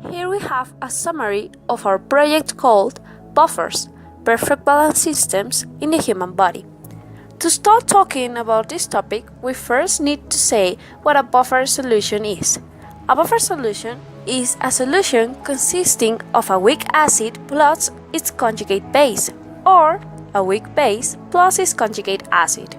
Here we have a summary of our project called Buffers, Perfect Balance Systems in the Human Body. To start talking about this topic, we first need to say what a buffer solution is. A buffer solution is a solution consisting of a weak acid plus its conjugate base, or a weak base plus its conjugate acid.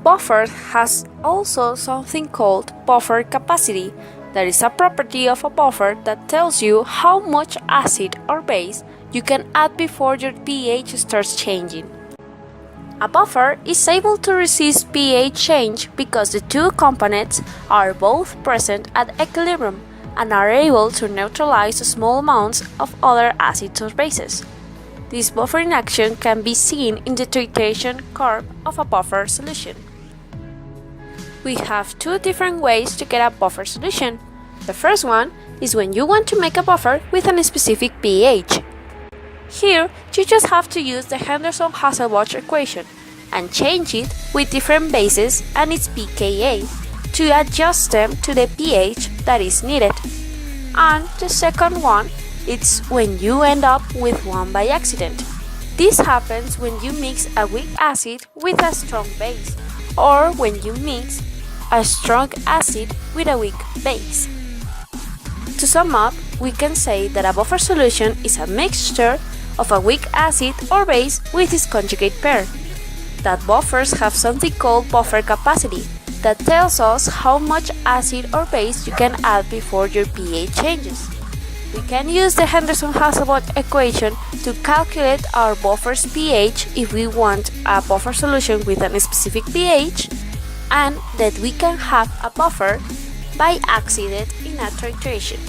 Buffer has also something called buffer capacity. That is a property of a buffer that tells you how much acid or base you can add before your pH starts changing. A buffer is able to resist pH change because the two components are both present at equilibrium and are able to neutralize small amounts of other acids or bases. This buffering action can be seen in the titration curve of a buffer solution. We have two different ways to get a buffer solution. The first one is when you want to make a buffer with a specific pH. Here, you just have to use the Henderson-Hasselbalch equation and change it with different bases and its pKa to adjust them to the pH that is needed. And the second one is when you end up with one by accident. This happens when you mix a weak acid with a strong base, or when you mix a strong acid with a weak base. To sum up, we can say that a buffer solution is a mixture of a weak acid or base with its conjugate pair. That buffers have something called buffer capacity that tells us how much acid or base you can add before your pH changes. We can use the Henderson-Hasselbalch equation to calculate our buffer's pH if we want a buffer solution with a specific pH, and that we can have a buffer by accident in a titration.